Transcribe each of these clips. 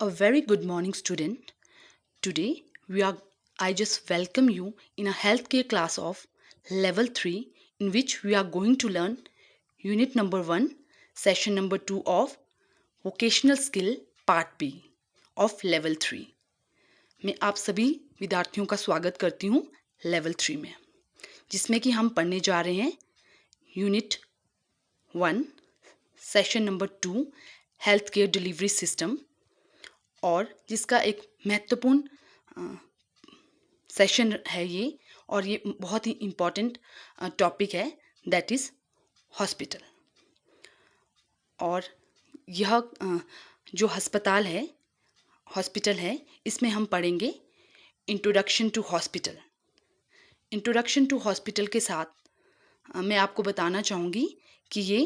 A very good morning, student. Today, I just welcome you in a healthcare class of level 3, in which we are going to learn unit number 1, session number 2 of vocational skill part B of level 3. मैं आप सभी विद्यार्थियों का स्वागत करती हूँ level 3 में, जिसमें कि हम पढ़ने जा रहे हैं unit 1, session number 2, health care delivery system, और जिसका एक महत्वपूर्ण सेशन है ये, और ये बहुत ही इम्पॉर्टेंट टॉपिक है, दैट इज़ हॉस्पिटल। और यह जो हॉस्पिटल है, इसमें हम पढ़ेंगे introduction to hospital. Introduction to hospital के साथ मैं आपको बताना चाहूँगी कि ये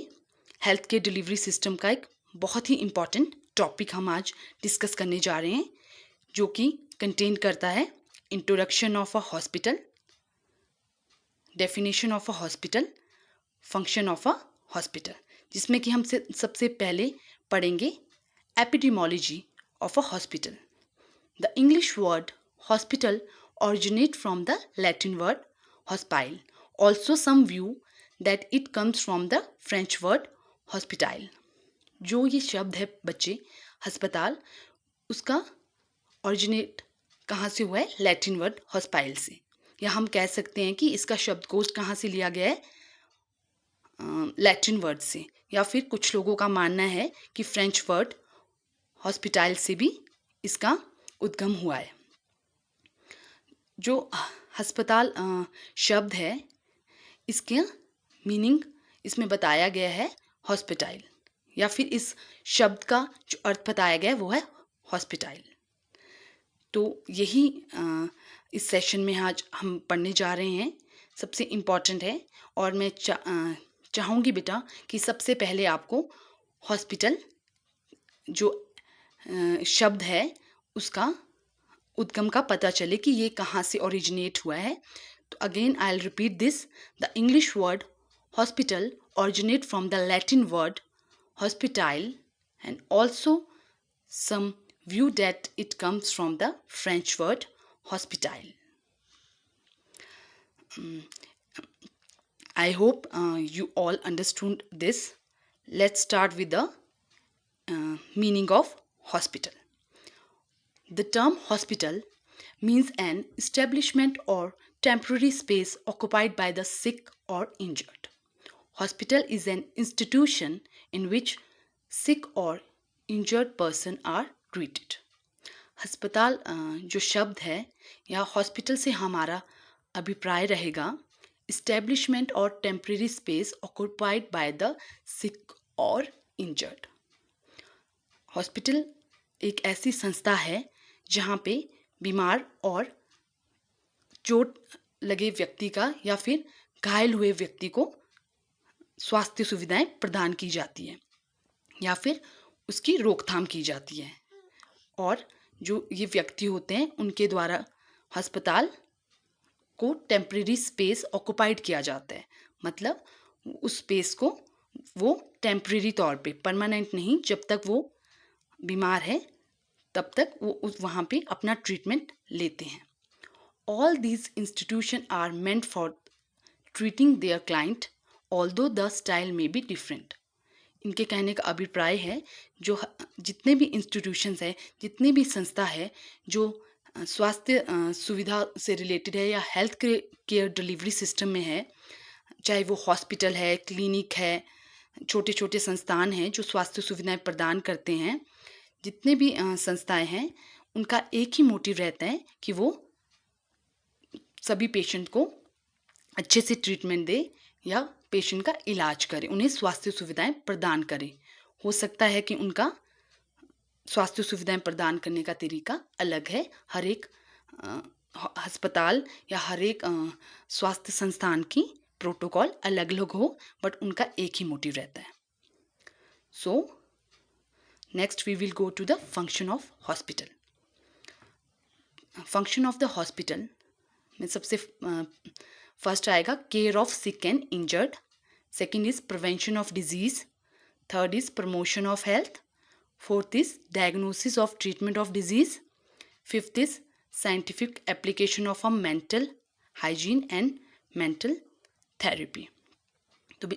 हेल्थ केयर डिलीवरी सिस्टम का एक बहुत ही इम्पॉर्टेंट टॉपिक हम आज डिस्कस करने जा रहे हैं, जो कि कंटेन करता है introduction of a hospital, definition of a hospital, function of a hospital, जिसमें कि हम सबसे पहले पढ़ेंगे epidemiology of a hospital. The English word hospital originate from the Latin word hospile. Also some view that it comes from the French word hospitale. जो ये शब्द है बच्चे, अस्पताल, उसका ओरिजिनेट कहाँ से हुआ है? लैटिन वर्ड हॉस्पाइल से। या हम कह सकते हैं कि इसका शब्दकोश कहाँ से लिया गया है? लैटिन वर्ड से। या फिर कुछ लोगों का मानना है कि फ्रेंच वर्ड हॉस्पिटाइल से भी इसका उद्गम हुआ है। जो अस्पताल शब्द है, इसके मीनिंग इसमें बताया गया है हॉस्पिटाइल, या फिर इस शब्द का जो अर्थ बताया गया है वो है हॉस्पिटाइल। तो यही इस सेशन में आज हम पढ़ने जा रहे हैं, सबसे इम्पॉर्टेंट है। और मैं चाहूँगी बेटा कि सबसे पहले आपको हॉस्पिटल जो शब्द है उसका उद्गम का पता चले कि ये कहाँ से ओरिजिनेट हुआ है। तो again I will repeat this, the English word hospital originate from the Latin word hospitale, and also some view that it comes from the French word hospitale. I hope you all understood this. Let's start with the meaning of hospital. The term hospital means an establishment or temporary space occupied by the sick or injured. Hospital is an institution in which sick or injured person are treated. अस्पताल जो शब्द है या hospital से हमारा अभिप्राय रहेगा establishment और temporary space occupied by the sick और इंजर्ड। हॉस्पिटल एक ऐसी संस्था है जहाँ पे बीमार और चोट लगे व्यक्ति का या फिर घायल हुए व्यक्ति को स्वास्थ्य सुविधाएं प्रदान की जाती है या फिर उसकी रोकथाम की जाती है। और जो ये व्यक्ति होते हैं उनके द्वारा अस्पताल को टेम्परेरी स्पेस ऑक्युपाइड किया जाता है, मतलब उस स्पेस को वो टेम्परेरी तौर पे, परमानेंट नहीं, जब तक वो बीमार है तब तक वो वहाँ पे अपना ट्रीटमेंट लेते हैं। All these institution are meant for treating their client although the style may be different. इनके कहने का अभिप्राय है जो जितने भी इंस्टीट्यूशंस है, जितनी भी संस्था है जो स्वास्थ्य सुविधा से रिलेटेड है या हेल्थ केयर डिलीवरी सिस्टम में है, चाहे वो हॉस्पिटल है, क्लिनिक है, छोटे छोटे संस्थान हैं जो स्वास्थ्य सुविधाएं प्रदान करते हैं, जितने भी संस्थाएं हैं उनका एक ही मोटिव रहता है कि वो सभी पेशेंट को अच्छे से ट्रीटमेंट दे या पेशेंट का इलाज करे, उन्हें स्वास्थ्य सुविधाएं प्रदान करे। हो सकता है कि उनका स्वास्थ्य सुविधाएं प्रदान करने का तरीका अलग है, हर एक अस्पताल या हर एक स्वास्थ्य संस्थान की प्रोटोकॉल अलग अलग हो, बट उनका एक ही मोटिव रहता है। So next we will go to the function of hospital. Function of the hospital में सबसे फर्स्ट आएगा care of sick and injured, second is prevention of disease, third is promotion of health, 4th is diagnosis of treatment of disease. 5th is scientific application of a mental hygiene and mental therapy. तो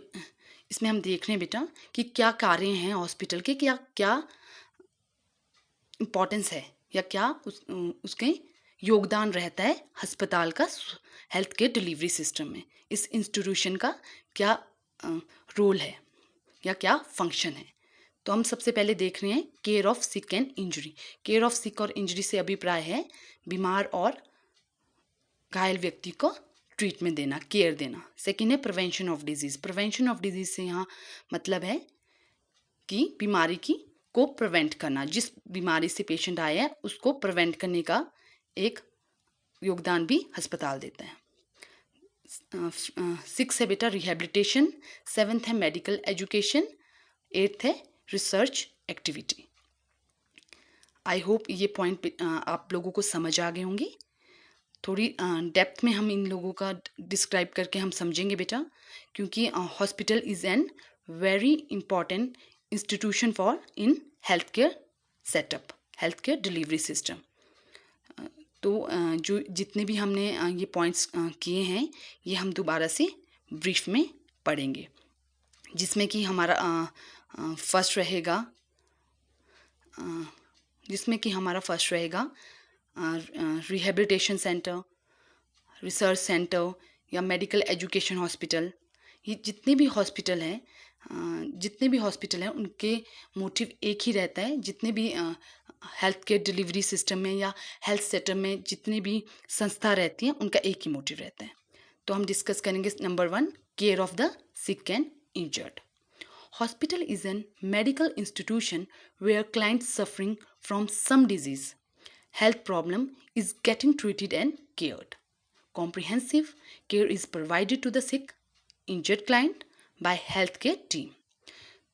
इसमें हम देख रहे हैं बेटा कि क्या कार्य हैं हॉस्पिटल के, क्या क्या इम्पोर्टेंस है या क्या उसके योगदान रहता है अस्पताल का हेल्थ केयर डिलीवरी सिस्टम में, इस इंस्टीट्यूशन का क्या रोल है या क्या फंक्शन है। तो हम सबसे पहले देख रहे हैं care of sick and injury. Care of sick और इंजरी से अभिप्राय है बीमार और घायल व्यक्ति को ट्रीटमेंट देना, केयर देना। सेकेंड है prevention of disease. Prevention of disease से यहाँ मतलब है कि बीमारी को प्रिवेंट करना, जिस बीमारी से पेशेंट आया है उसको प्रिवेंट करने का एक योगदान भी अस्पताल देता है। 6 है बेटा रिहेबिलिटेशन। 7th है मेडिकल एजुकेशन। 8th है रिसर्च एक्टिविटी। आई होप ये पॉइंट आप लोगों को समझ आ गए होंगे। थोड़ी डेप्थ में हम इन लोगों का डिस्क्राइब करके हम समझेंगे बेटा, क्योंकि hospital is an very important institution for in health care setup, health care delivery system. तो जो जितने भी हमने ये पॉइंट्स किए हैं ये हम दोबारा से ब्रीफ में पढ़ेंगे, जिसमें कि हमारा फर्स्ट रहेगा रिहेबिलिटेशन सेंटर, रिसर्च सेंटर या मेडिकल एजुकेशन हॉस्पिटल। ये जितने भी हॉस्पिटल हैं उनके मोटिव एक ही रहता है। जितने भी हेल्थ केयर डिलीवरी सिस्टम में या हेल्थ सेक्टर में जितनी भी संस्था रहती हैं उनका एक ही मोटिव रहता है। तो हम डिस्कस करेंगे number 1, care of the sick and injured. Hospital is a medical institution where clients suffering from some disease, health problem is getting treated and cared. Comprehensive care is provided to the sick, injured client by healthcare team.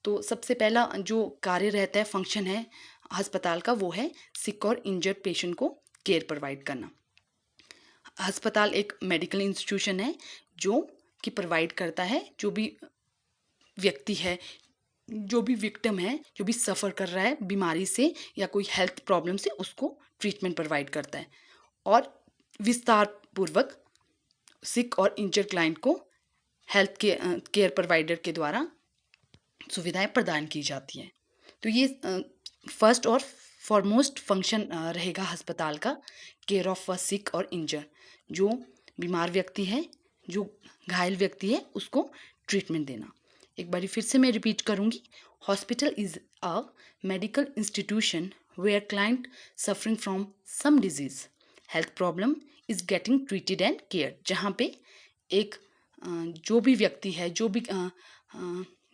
तो सबसे पहला जो कार्य रहता है, function है अस्पताल का, वो है सिक और इंजर्ड पेशेंट को केयर प्रोवाइड करना। अस्पताल एक मेडिकल इंस्टीट्यूशन है जो कि प्रोवाइड करता है, जो भी व्यक्ति है, जो भी विक्टिम है, जो भी सफ़र कर रहा है बीमारी से या कोई हेल्थ प्रॉब्लम से, उसको ट्रीटमेंट प्रोवाइड करता है और विस्तार पूर्वक सिक और इंजर्ड क्लाइंट को हेल्थ केयर प्रोवाइडर के द्वारा सुविधाएं प्रदान की जाती हैं। तो ये फर्स्ट और फॉरमोस्ट फंक्शन रहेगा अस्पताल का, केयर ऑफ अ सिक और इंजर। जो बीमार व्यक्ति है, जो घायल व्यक्ति है, उसको ट्रीटमेंट देना। एक बारी फिर से मैं रिपीट करूंगी, hospital is a medical institution where client suffering from some disease, health problem is getting treated and care. जहाँ पे एक जो भी व्यक्ति है, जो भी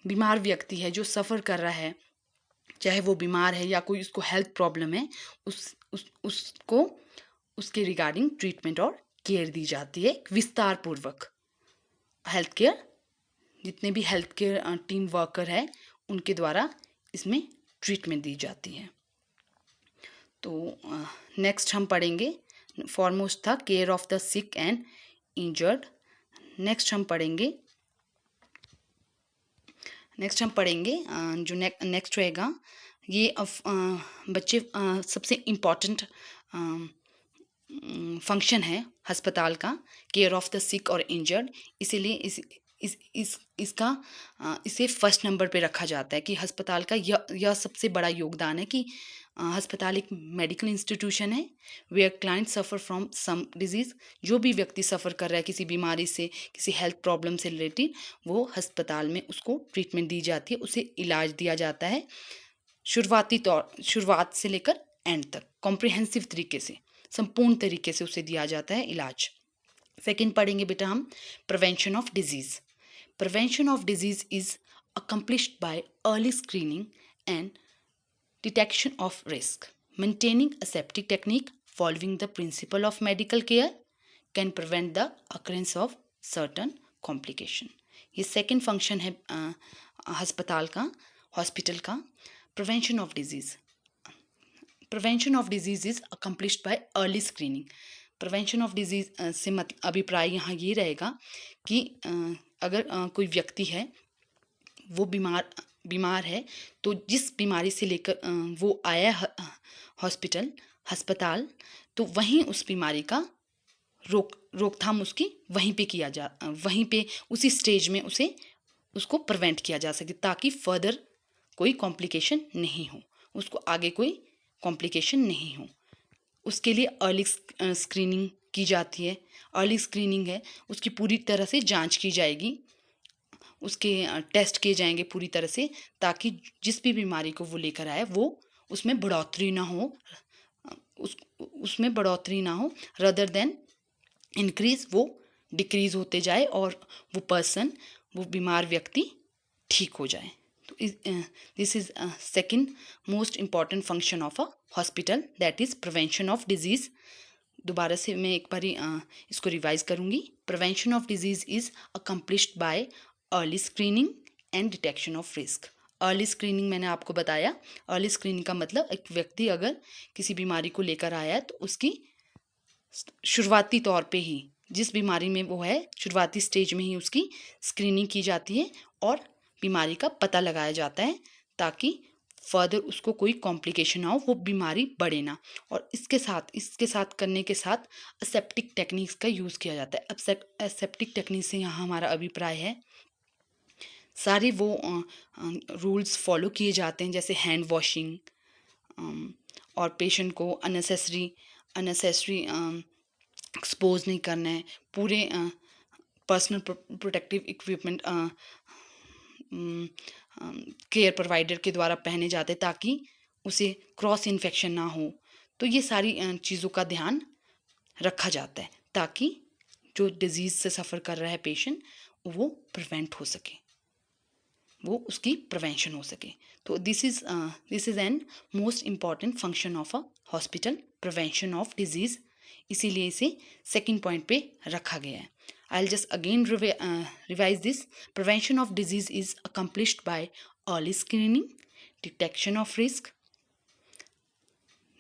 बीमार व्यक्ति है, जो सफ़र कर रहा है, चाहे वो बीमार है या कोई उसको हेल्थ प्रॉब्लम है, उसको उसके रिगार्डिंग ट्रीटमेंट और केयर दी जाती है विस्तार पूर्वक। हेल्थ केयर, जितने भी हेल्थ केयर टीम वर्कर है उनके द्वारा इसमें ट्रीटमेंट दी जाती है। तो नेक्स्ट हम पढ़ेंगे, फॉरमोस्ट था care of the sick and injured. Next हम पढ़ेंगे जो नेक्स्ट रहेगा, ये बच्चे सबसे इम्पॉर्टेंट फंक्शन है अस्पताल का, केयर ऑफ द सिक और इंजर्ड। इसीलिए इसे फर्स्ट नंबर पे रखा जाता है कि अस्पताल का यह सबसे बड़ा योगदान है कि अस्पताल एक मेडिकल इंस्टीट्यूशन है where client suffer from some disease. जो भी व्यक्ति सफ़र कर रहा है किसी बीमारी से, किसी हेल्थ प्रॉब्लम से रिलेटेड, वो अस्पताल में उसको ट्रीटमेंट दी जाती है, उसे इलाज दिया जाता है शुरुआत से लेकर एंड तक, कॉम्प्रिहेंसिव तरीके से, संपूर्ण तरीके से उसे दिया जाता है इलाज। सेकेंड पढ़ेंगे बेटा हम prevention of disease. Prevention of disease is accomplished by early screening and detection of risk. Maintaining aseptic technique following the principle of medical care can prevent the occurrence of certain complication. ये second function है अस्पताल का, hospital का, prevention of disease. Prevention of disease is accomplished by early screening. Prevention of disease से अभिप्राय यहाँ ये रहेगा कि अगर कोई व्यक्ति है वो बीमार बीमार है तो जिस बीमारी से लेकर वो आया है अस्पताल, तो वहीं उस बीमारी का रोकथाम उसकी वहीं पे उसी स्टेज में उसको प्रिवेंट किया जा सके, ताकि फर्दर कोई कॉम्प्लिकेशन नहीं हो, उसको आगे कोई कॉम्प्लिकेशन नहीं हो। उसके लिए अर्ली स्क्रीनिंग की जाती है। अर्ली स्क्रीनिंग है, उसकी पूरी तरह से जांच की जाएगी, उसके टेस्ट किए जाएंगे पूरी तरह से, ताकि जिस भी बीमारी को वो लेकर आए वो उसमें बढ़ोतरी ना हो, उसमें बढ़ोतरी ना हो, रदर देन इंक्रीज वो डिक्रीज होते जाए और वो बीमार व्यक्ति ठीक हो जाए। तो this is second most important function of a hospital, that is prevention of disease. दोबारा से मैं एक बार इसको रिवाइज करूंगी। Prevention of disease is accomplished by early screening and detection of risk. Early screening मैंने आपको बताया। अर्ली स्क्रीनिंग का मतलब एक व्यक्ति अगर किसी बीमारी को लेकर आया है तो उसकी शुरुआती तौर पे ही, जिस बीमारी में वो है, शुरुआती स्टेज में ही उसकी स्क्रीनिंग की जाती है और बीमारी का पता लगाया जाता है, ताकि फर्दर उसको कोई कॉम्प्लिकेशन ना हो, वो बीमारी बढ़े ना। और इसके साथ करने के साथ असेप्टिक टेक्निक्स का यूज़ किया जाता है। असेप्टिक टेक्निक से यहाँ हमारा अभिप्राय है सारे वो रूल्स फॉलो किए जाते हैं, जैसे हैंड वॉशिंग, और पेशेंट को अननेसेसरी एक्सपोज नहीं करना है, पूरे personal protective equipment care provider के द्वारा पहने जाते, ताकि उसे क्रॉस इन्फेक्शन ना हो। तो ये सारी चीज़ों का ध्यान रखा जाता है, ताकि जो डिजीज़ से सफ़र कर रहा है पेशेंट, वो प्रिवेंट हो सके, वो उसकी प्रिवेंशन हो सके। तो this is an most important function of a hospital, prevention of disease. इसीलिए इसे सेकंड पॉइंट पे रखा गया है। I'll just again revise this. Prevention of disease is accomplished by early screening, detection of risk,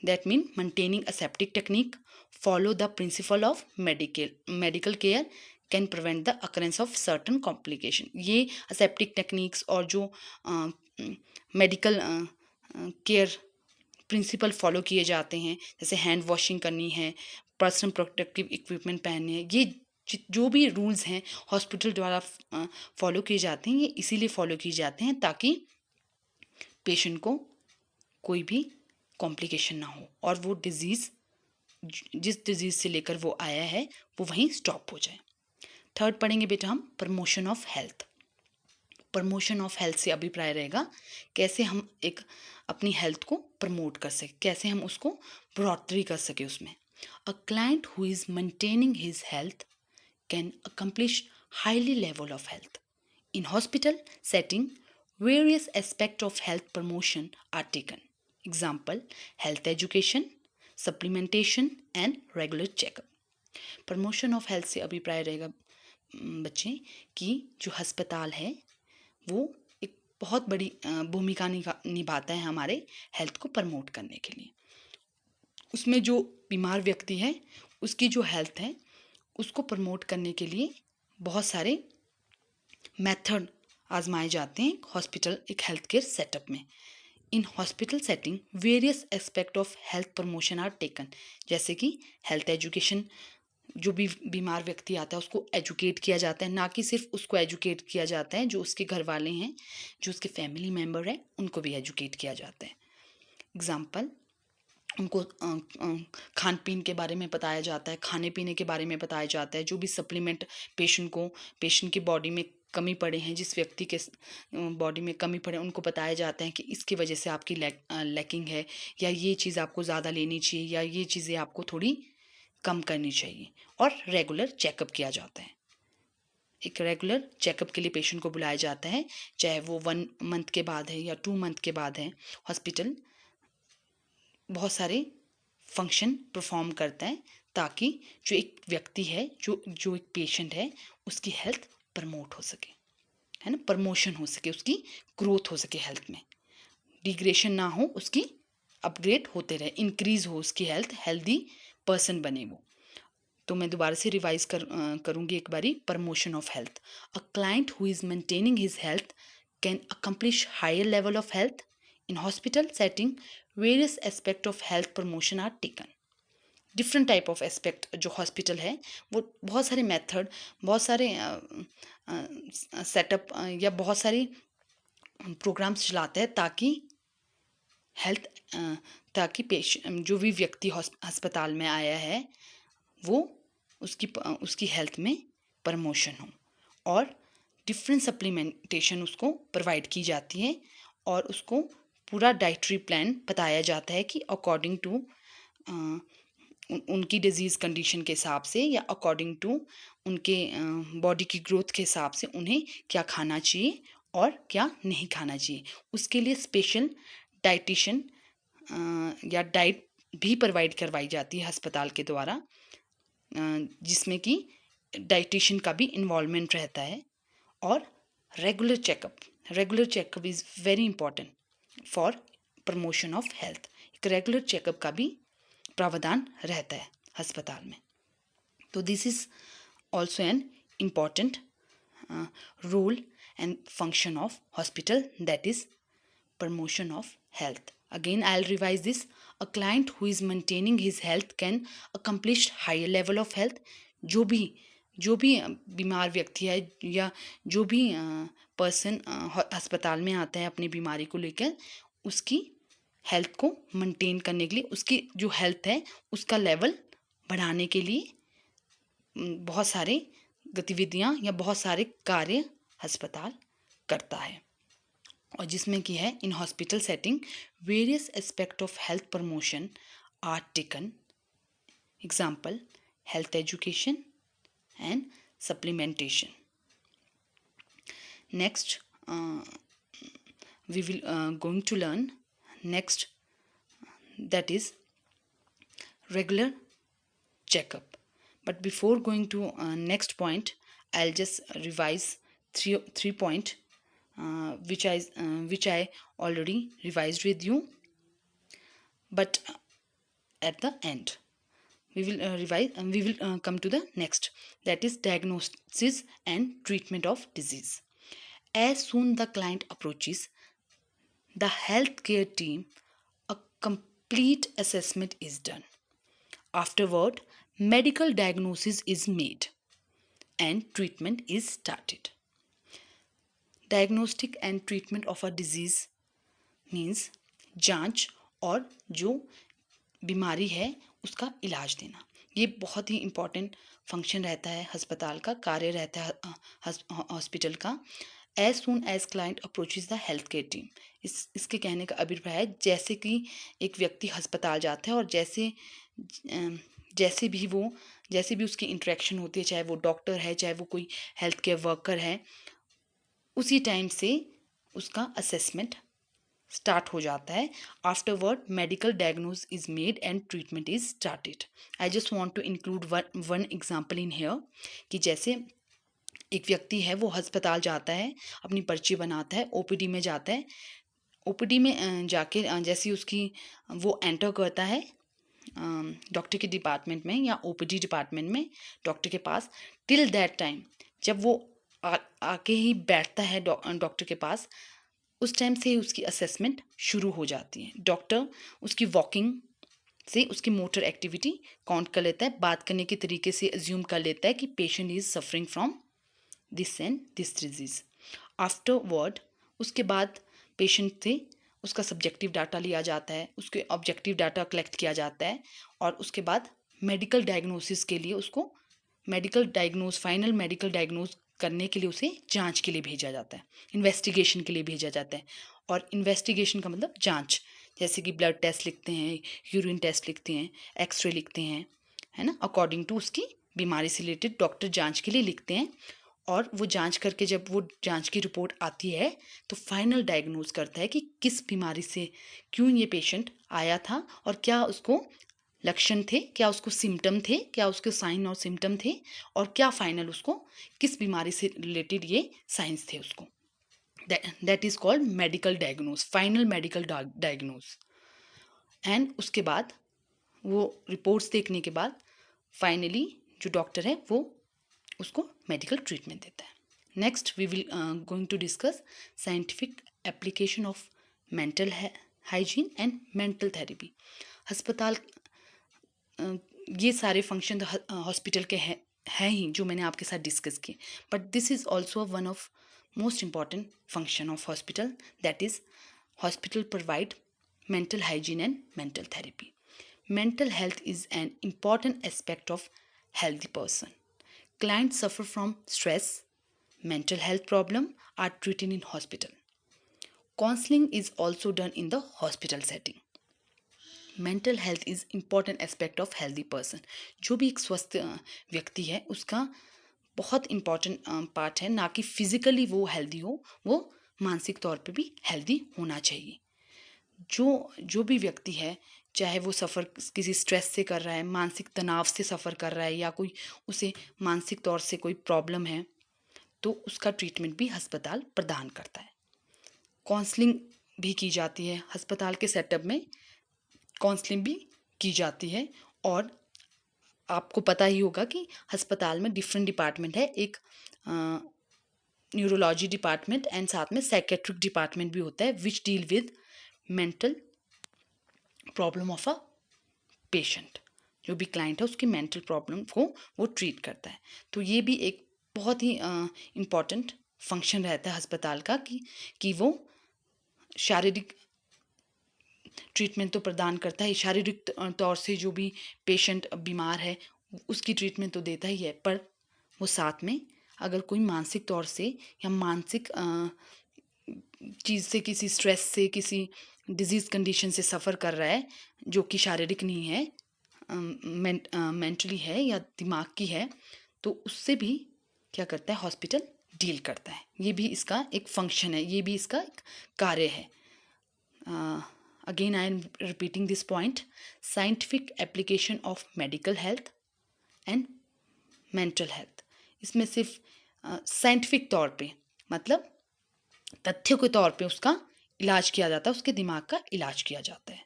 that means maintaining aseptic technique, follow the principle of medical care can prevent the occurrence of certain complication. ये aseptic techniques और जो medical care principle follow किए जाते हैं, जैसे hand washing करनी है, personal protective equipment पहनने हैं, ये जो भी रूल्स हैं हॉस्पिटल द्वारा फॉलो किए जाते हैं, ये इसीलिए फॉलो किए जाते हैं ताकि पेशेंट को कोई भी कॉम्प्लिकेशन ना हो और वो डिज़ीज़, जिस डिज़ीज़ से लेकर वो आया है, वो वहीं स्टॉप हो जाए। थर्ड पढ़ेंगे बेटा हम promotion of health. Promotion of health से अभिप्राय रहेगा कैसे हम एक अपनी हेल्थ को प्रमोट कर सकें, कैसे हम उसको बढ़ोतरी कर सकें उसमें। A client who is maintaining his health can accomplish highly level of health. In hospital setting, various aspects of health promotion are taken. Example, health education, supplementation and regular checkup. Promotion of health से अभिप्राय रहेगा बच्चे कि जो अस्पताल है वो एक बहुत बड़ी भूमिका निभाता है हमारे हेल्थ को प्रमोट करने के लिए। उसमें जो बीमार व्यक्ति है उसकी जो हेल्थ है उसको प्रमोट करने के लिए बहुत सारे मेथड आजमाए जाते हैं हॉस्पिटल एक हेल्थ केयर सेटअप में। In hospital setting various aspect of health promotion are taken, जैसे कि हेल्थ एजुकेशन, जो भी बीमार व्यक्ति आता है उसको एजुकेट किया जाता है, ना कि सिर्फ उसको एजुकेट किया जाता है, जो उसके घर वाले हैं, जो उसके फैमिली मेम्बर हैं, उनको भी एजुकेट किया जाता है। एग्जाम्पल, उनको खान पीन के बारे में बताया जाता है, खाने पीने के बारे में बताया जाता है, जो भी सप्लीमेंट पेशेंट की बॉडी में कमी पड़े हैं, जिस व्यक्ति के बॉडी में कमी पड़े उनको बताया जाता है कि इसकी वजह से आपकी लैकिंग है, या ये चीज़ आपको ज़्यादा लेनी चाहिए, या ये चीज़ें आपको थोड़ी कम करनी चाहिए। और रेगुलर चेकअप किया जाता है। एक रेगुलर चेकअप के लिए पेशेंट को बुलाया जाता है, चाहे वो 1 मंथ के बाद है या 2 मंथ के बाद है। हॉस्पिटल बहुत सारे फंक्शन परफॉर्म करता है ताकि जो एक व्यक्ति है, जो एक पेशेंट है, उसकी हेल्थ प्रमोट हो सके, है ना, प्रमोशन हो सके, उसकी ग्रोथ हो सके, हेल्थ में डिग्रेशन ना हो, उसकी अपग्रेड होते रहे, इंक्रीज हो उसकी हेल्थ, हेल्दी पर्सन बने वो। तो मैं दोबारा से करूँगी एक बारी। Promotion of health, a client who is maintaining his health can accomplish higher level of health. In hospital setting, various aspects of health promotion are taken. Different type of aspect जो हॉस्पिटल है वो बहुत सारे method, बहुत सारे setup या बहुत सारी प्रोग्राम्स चलाते हैं ताकि हेल्थ ताकि पेशेंट जो भी व्यक्ति अस्पताल में आया है वो उसकी हेल्थ में प्रमोशन हो, और डिफरेंट सप्लीमेंटेशन उसको प्रोवाइड की जाती है और उसको पूरा डाइटरी प्लान बताया जाता है कि अकॉर्डिंग टू उनकी डिजीज़ कंडीशन के हिसाब से या अकॉर्डिंग टू उनके बॉडी की ग्रोथ के हिसाब से उन्हें क्या खाना चाहिए और क्या नहीं खाना चाहिए। उसके लिए स्पेशल डाइटिशियन या डाइट भी प्रोवाइड करवाई जाती है अस्पताल के द्वारा, जिसमें कि डाइटिशियन का भी इन्वॉल्वमेंट रहता है। और regular checkup is very important for promotion of health. एक रेगुलर चेकअप का भी प्रावधान रहता है अस्पताल में। तो this is also an important role and function of hospital, that is promotion of health. Again, I'll revise this. A client who is maintaining his health can accomplish higher level of health. जो भी बीमार व्यक्ति है या जो भी person अस्पताल में आता है अपनी बीमारी को लेकर, उसकी हेल्थ को मेंटेन करने के लिए, उसकी जो हेल्थ है उसका लेवल बढ़ाने के लिए बहुत सारे गतिविधियां या बहुत सारे कार्य अस्पताल करता है। और जिसमें कि है in hospital setting various aspect of health promotion are taken. Example health education and supplementation. Next we will going to learn next, that is regular checkup. But before going to next point, I'll just revise three point which I already revised with you, but at the end we will revise and we will come to the next, that is diagnosis and treatment of disease. As soon the client approaches the healthcare team, a complete assessment is done. Afterward, medical diagnosis is made and treatment is started. Diagnostic and treatment of a disease means जांच और जो बीमारी है उसका इलाज देना। ये बहुत ही इम्पॉर्टेंट फंक्शन रहता है अस्पताल का, कार्य रहता है हॉस्पिटल का। As soon as client approaches the health care team, इसके कहने का अभिप्राय है जैसे कि एक व्यक्ति अस्पताल जाता है और जैसे भी उसकी इंटरेक्शन होती है, चाहे वो डॉक्टर है चाहे वो कोई हेल्थ केयर वर्कर है, उसी टाइम से उसका असेसमेंट स्टार्ट हो जाता है। Afterward medical diagnose is made and treatment is started. I just want to include one example in here कि जैसे एक व्यक्ति है वो अस्पताल जाता है, अपनी पर्ची बनाता है, ओपीडी में जाता है। ओपीडी में जाके जैसे उसकी वो एंटर करता है डॉक्टर के डिपार्टमेंट में या ओपीडी डिपार्टमेंट में डॉक्टर के पास, टिल दैट टाइम जब वो आके ही बैठता है डॉक्टर के पास, उस टाइम से ही उसकी असेसमेंट शुरू हो जाती है। डॉक्टर उसकी वॉकिंग से उसकी मोटर एक्टिविटी काउंट कर लेता है, बात करने के तरीके से अज्यूम कर लेता है कि patient is suffering from this and this disease. Afterward उसके बाद पेशेंट से उसका सब्जेक्टिव डाटा लिया जाता है, उसके ऑब्जेक्टिव डाटा कलेक्ट किया जाता है और उसके बाद मेडिकल डायग्नोसिस के लिए उसको फाइनल मेडिकल डायग्नोज करने के लिए उसे जांच के लिए भेजा जाता है, इन्वेस्टिगेशन के लिए भेजा जाता है। और इन्वेस्टिगेशन का मतलब जांच, जैसे कि ब्लड टेस्ट लिखते हैं, यूरिन टेस्ट लिखते हैं, एक्सरे लिखते हैं, है ना, अकॉर्डिंग टू उसकी बीमारी से रिलेटेड डॉक्टर जांच के लिए लिखते हैं। और वो जांच करके जब वो जांच की रिपोर्ट आती है तो फाइनल डायग्नोज करता है कि किस बीमारी से क्यों ये पेशेंट आया था और क्या उसको लक्षण थे, क्या उसको सिम्टम थे, क्या उसके साइन और सिम्टम थे, और क्या फाइनल उसको किस बीमारी से रिलेटेड ये साइंस थे उसको। That is called medical diagnose, final medical diagnose. And उसके बाद वो रिपोर्ट्स देखने के बाद फाइनली जो डॉक्टर है वो उसको मेडिकल ट्रीटमेंट देता है। Next we will going to discuss scientific application of mental hygiene and mental therapy. अस्पताल ये सारे फंक्शन तो हॉस्पिटल के हैं ही जो मैंने आपके साथ डिस्कस किए, but this is also one of most important function of hospital, that is hospital provide mental hygiene and mental therapy. Mental health is an important aspect of healthy person. Clients suffer from stress, mental health problem are treated in hospital. Counseling is also done in the hospital setting. Mental health is important aspect of healthy person. जो भी एक स्वस्थ व्यक्ति है उसका बहुत important part है, ना कि फिजिकली वो हेल्दी हो, वो मानसिक तौर पे भी हेल्दी होना चाहिए. जो भी व्यक्ति है, चाहे वो सफ़र किसी स्ट्रेस से कर रहा है, मानसिक तनाव से सफ़र कर रहा है, या कोई उसे मानसिक तौर से कोई प्रॉब्लम है, तो उसका ट्रीटमेंट भी अस्पताल प्रदान करता है. काउंसलिंग भी की जाती है अस्पताल के सेटअप में, काउंसलिंग भी की जाती है. और आपको पता ही होगा कि अस्पताल में डिफरेंट डिपार्टमेंट है, एक न्यूरोलॉजी डिपार्टमेंट एंड साथ में साइकेट्रिक डिपार्टमेंट भी होता है, which deal with mental problem of a patient. जो भी क्लाइंट है उसकी मेंटल प्रॉब्लम को वो ट्रीट करता है. तो ये भी एक बहुत ही इम्पॉर्टेंट फंक्शन रहता है अस्पताल का कि वो शारीरिक ट्रीटमेंट तो प्रदान करता है, शारीरिक तौर से जो भी पेशेंट बीमार है उसकी ट्रीटमेंट तो देता ही है, पर वो साथ में अगर कोई मानसिक तौर से या मानसिक चीज़ से, किसी स्ट्रेस से, किसी डिजीज़ कंडीशन से सफ़र कर रहा है जो कि शारीरिक नहीं है, मेंटली है या दिमाग की है, तो उससे भी क्या करता है हॉस्पिटल डील करता है. ये भी इसका एक फंक्शन है, ये भी इसका एक कार्य है. Again I am repeating this point: scientific application of medical health and mental health. इसमें सिर्फ साइंटिफिक तौर पे, मतलब तथ्य के तौर पे उसका इलाज किया जाता है, उसके दिमाग का इलाज किया जाता है,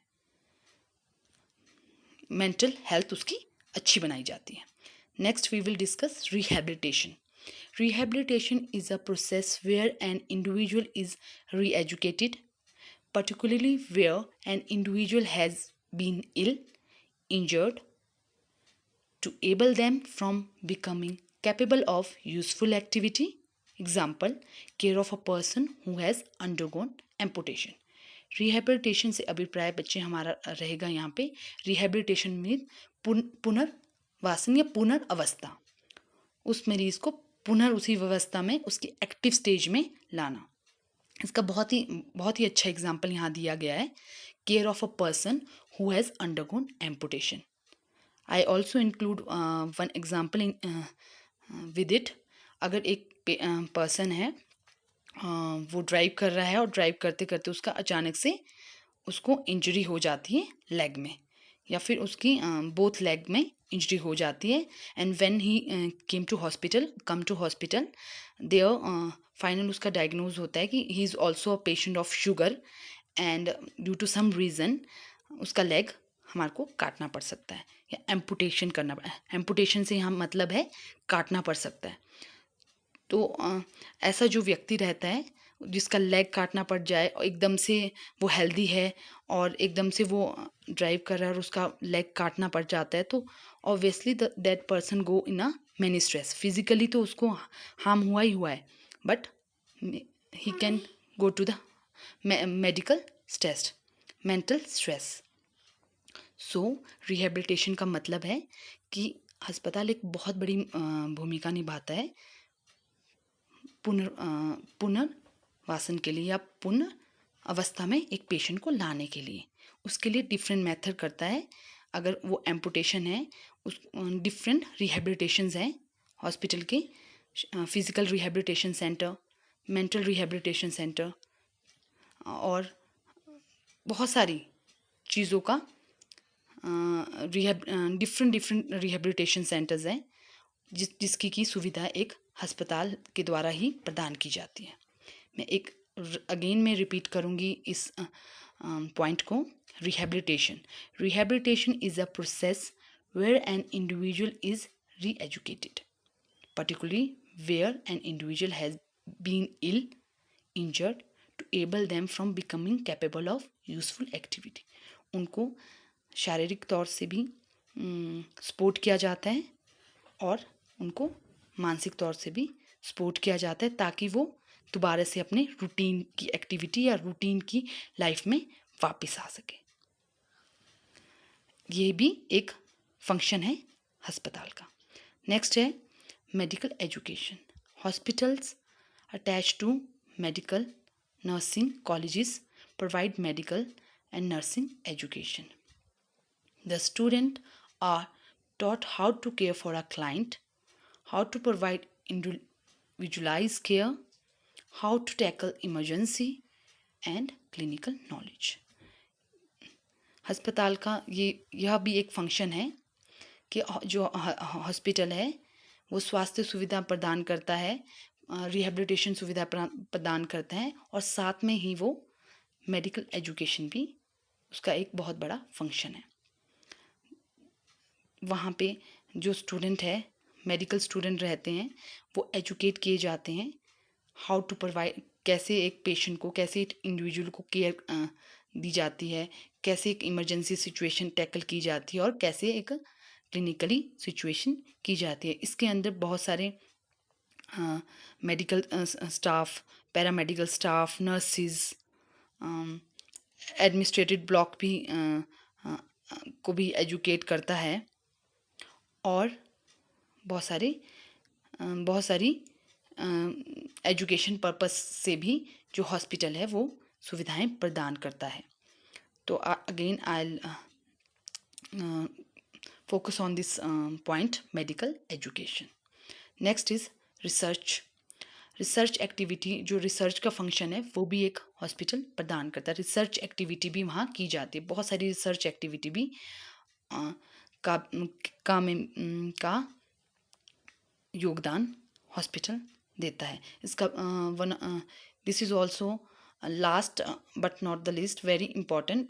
मेंटल हेल्थ उसकी अच्छी बनाई जाती है. Next we will discuss rehabilitation. Rehabilitation is a process where an individual is re-educated, particularly where an individual has been ill, injured, to able them from becoming capable of useful activity. Example, care of a person who has undergone amputation. Rehabilitation से अभिप्राय बच्चे हमारा रहेगा यहाँ पे, rehabilitation mean पुनर्वासन या पुनर्अवस्था, उस मरीज़ को उसी व्यवस्था में, उसकी एक्टिव स्टेज में लाना. इसका बहुत ही अच्छा एग्जाम्पल यहाँ दिया गया है, care of a person who has undergone amputation. I also include one example in with it. अगर एक पर्सन है, वो ड्राइव कर रहा है और ड्राइव करते करते उसका अचानक से उसको इंजरी हो जाती है लेग में, या फिर उसकी बोथ लेग में इंजरी हो जाती है, and when he come to hospital there final उसका डायग्नोज होता है कि he is also a patient of sugar, and due to some reason उसका लेग हमारे को काटना पड़ सकता है या एम्पुटेशन करना. एम्पुटेशन से यहाँ मतलब है काटना पड़ सकता है. तो ऐसा जो व्यक्ति रहता है जिसका लेग काटना पड़ जाए और एकदम से वो हेल्दी है और एकदम से वो ड्राइव कर रहा है और उसका लेग काटना पड़ जाता है, तो obviously that person go in a many stress. Physically तो उसको हार्म हुआ है, but he can go to the medical stress, mental stress. So rehabilitation का मतलब है कि अस्पताल एक बहुत बड़ी भूमिका निभाता है पुनर्वासन के लिए या पुनः अवस्था में एक पेशेंट को लाने के लिए. उसके लिए डिफरेंट मेथड करता है. अगर वो एम्पुटेशन है, उस डिफरेंट रिहेबिलिटेशंस हैं हॉस्पिटल के, physical rehabilitation centre, mental rehabilitation centre, और बहुत सारी चीज़ों का डिफरेंट रिहेबिलिटेशन सेंटर्स हैं जिसकी की सुविधा एक अस्पताल के द्वारा ही प्रदान की जाती है. मैं रिपीट करूँगी इस पॉइंट को. Rehabilitation is a process where an individual is re-educated, particularly where an individual has been ill, injured, to able them from becoming capable of useful activity. उनको शारीरिक तौर से भी सपोर्ट किया जाता है और उनको मानसिक तौर से भी सपोर्ट किया जाता है ताकि वो दोबारा से अपने रूटीन की एक्टिविटी या रूटीन की लाइफ में वापस आ सके। ये भी एक फंक्शन है अस्पताल का। नेक्स्ट है medical education. Hospitals attach to medical nursing colleges provide medical and nursing education. The students are taught how to care for a client, how to provide individualized care, how to tackle emergency and clinical knowledge. अस्पताल का यह भी एक function है कि जो hospital है वो स्वास्थ्य सुविधा प्रदान करता है, रिहेबिलिटेशन सुविधा प्रदान करते हैं और साथ में ही वो मेडिकल एजुकेशन भी उसका एक बहुत बड़ा फंक्शन है। वहाँ पे जो स्टूडेंट है, मेडिकल स्टूडेंट रहते हैं, वो एजुकेट किए जाते हैं हाउ टू प्रोवाइड, कैसे एक पेशेंट को, कैसे एक इंडिविजुअल को केयर दी जाती है, कैसे एक इमरजेंसी सिचुएशन टैकल की जाती है और कैसे एक क्लिनिकली सिचुएशन की जाती है। इसके अंदर बहुत सारे medical staff, paramedical staff, nurses, administrative block भी को भी एजुकेट करता है और बहुत सारी एजुकेशन पर्पस से भी जो हॉस्पिटल है वो सुविधाएं प्रदान करता है। तो again I focus on this point, medical education. Next is research activity. जो रिसर्च का फंक्शन है वो भी एक हॉस्पिटल प्रदान करता है। रिसर्च एक्टिविटी भी वहाँ की जाती है। बहुत सारी रिसर्च एक्टिविटी भी का योगदान हॉस्पिटल देता है। इसका this is also last but not the least very important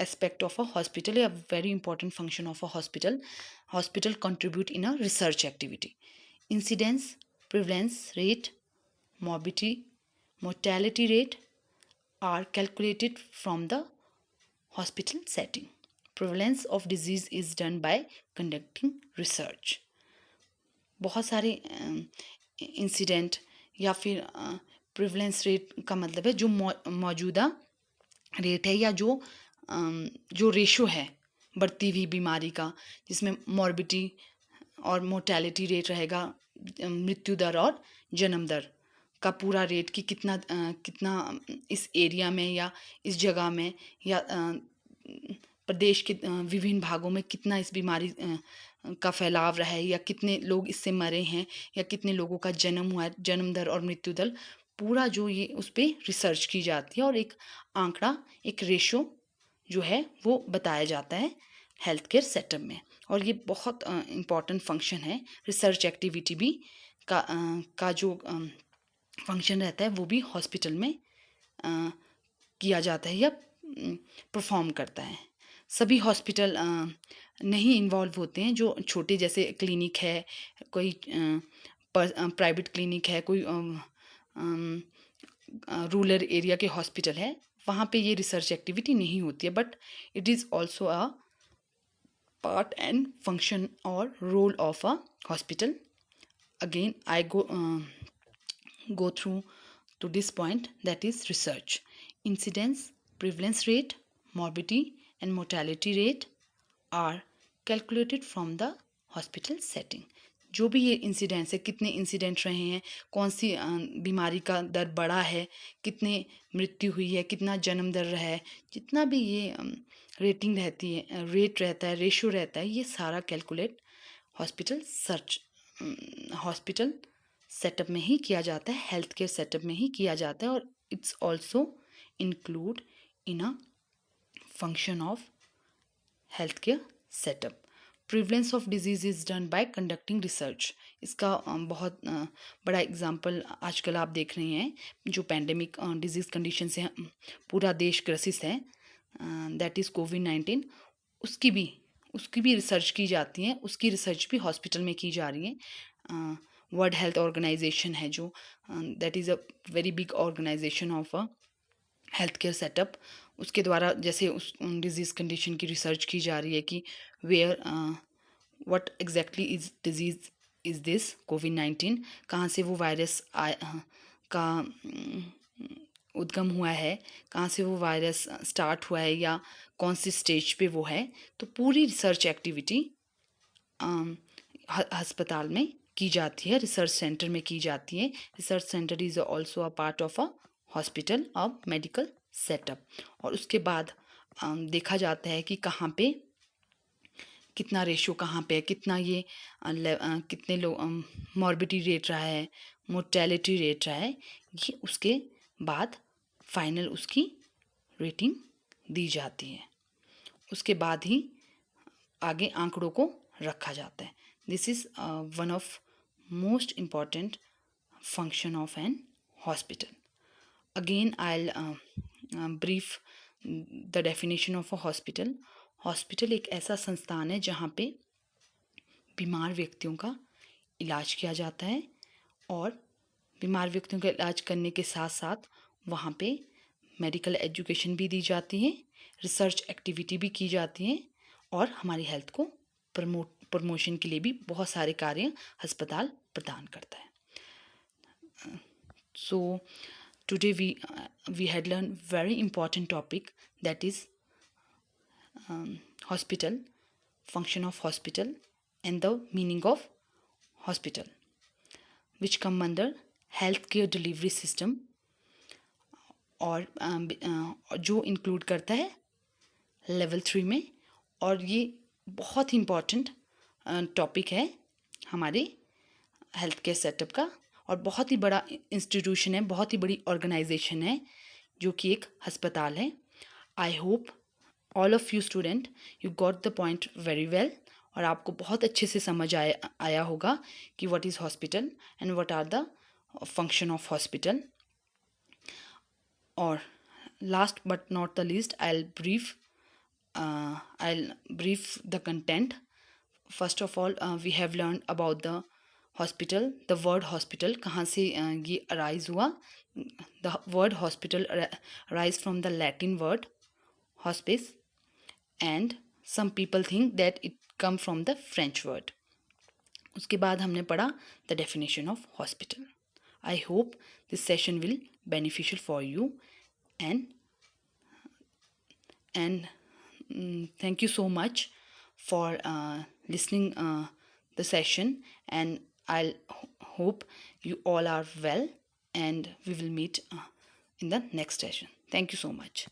aspect of a hospital, a very important function of a hospital contribute in a research activity. Incidence, prevalence rate, morbidity, mortality rate are calculated from the hospital setting. Prevalence of disease is done by conducting research. बहुत सारे incident या फिर prevalence rate का मतलब है जो मौजूदा rate है या जो रेशो है बढ़ती हुई बीमारी का, जिसमें मॉर्बिडिटी और मोर्टेलिटी रेट रहेगा, मृत्यु दर और जन्म दर का पूरा रेट कि कितना इस एरिया में या इस जगह में या प्रदेश के विभिन्न भागों में कितना इस बीमारी का फैलाव रहा है या कितने लोग इससे मरे हैं या कितने लोगों का जन्म हुआ है, जन्म दर और मृत्यु दर पूरा जो ये उस पर रिसर्च की जाती है और एक आंकड़ा, एक रेशो जो है वो बताया जाता है हेल्थ केयर सेटअप में। और ये बहुत इम्पॉर्टेंट फंक्शन है। रिसर्च एक्टिविटी भी का जो फंक्शन रहता है वो भी हॉस्पिटल में किया जाता है या परफॉर्म करता है। सभी हॉस्पिटल नहीं इन्वॉल्व होते हैं। जो छोटे जैसे क्लिनिक है, कोई प्राइवेट क्लिनिक है, कोई रूरल एरिया के हॉस्पिटल है, वहाँ पे ये रिसर्च एक्टिविटी नहीं होती है, but it is also a part and function और role of a hospital. Again I go through to this point, that is research. Incidence, prevalence rate, morbidity and mortality rate are calculated from the hospital setting. जो भी ये incidents है, कितने incident रहे हैं, कौन सी बीमारी का दर बढ़ा है, कितने मृत्यु हुई है, कितना जन्म दर रहा है, जितना भी ये रेटिंग रहती है, रेट रहता है, रेशो रहता है, ये सारा कैलकुलेट हॉस्पिटल सेटअप में ही किया जाता है, हेल्थ केयर सेटअप में ही किया जाता है। और it's also include in a function of health care setup. Prevalence of disease is done by conducting research. इसका बहुत बड़ा एग्जांपल आजकल आप देख रहे हैं, जो पैंडेमिक डिजीज़ कंडीशन से पूरा देश ग्रसित है, दैट इज़ कोविड-19। उसकी भी रिसर्च की जाती है, उसकी रिसर्च भी हॉस्पिटल में की जा रही है। वर्ल्ड हेल्थ ऑर्गेनाइजेशन है जो, that is a very big organisation of a health care setup, उसके द्वारा जैसे उस डिजीज़ कंडीशन की रिसर्च की जा रही है कि where what exactly is disease is this कोविड-19, कहाँ से वो वायरस का उद्गम हुआ है, कहाँ से वो वायरस स्टार्ट हुआ है या कौन सी स्टेज पे वो है। तो पूरी रिसर्च एक्टिविटी अस्पताल में की जाती है, रिसर्च सेंटर में की जाती है। Research centre is also a part of a hospital और मेडिकल सेटअप। और उसके बाद देखा जाता है कि कहाँ पे कितना रेशो कहाँ पे है, कितना ये कितने लोग मॉर्बिडी रेट रहा है, मोर्टेलिटी रेट रहा है, ये उसके बाद फाइनल उसकी रेटिंग दी जाती है। उसके बाद ही आगे आंकड़ों को रखा जाता है। This is one of most important function of an hospital. Again, I'll brief the definition of a hospital. Hospital एक ऐसा संस्थान है जहाँ पे बीमार व्यक्तियों का इलाज किया जाता है, और बीमार व्यक्तियों का इलाज करने के साथ साथ वहाँ पे मेडिकल एजुकेशन भी दी जाती है, रिसर्च एक्टिविटी भी की जाती है, और हमारी हेल्थ को प्रमोशन के लिए भी बहुत सारे कार्य अस्पताल प्रदान करता है। So today we had learned very important topic, that is hospital, function of hospital, and the meaning of hospital, which come under healthcare delivery system, और जो इंक्लूड करता है लेवल 3 में। और ये बहुत ही इम्पॉर्टेंट टॉपिक है हमारे हेल्थ केयर सेटअप का, और बहुत ही बड़ा इंस्टीट्यूशन है, बहुत ही बड़ी ऑर्गेनाइजेशन है जो कि एक अस्पताल है। I hope all of you student you got the point very well, और आपको बहुत अच्छे से समझ आया होगा कि what is hospital and what are the function of hospital. और last but not the least, I'll brief the content. First of all, we have learned about the hospital. The word hospital कहाँ से ये arise हुआ? The word hospital arise from the Latin word hospice, and some people think that it come from the French word. उसके बाद हमने पढ़ा the definition of hospital. I hope this session will beneficial for you, and thank you so much for listening the session, and I'll hope you all are well, and we will meet in the next session. Thank you so much.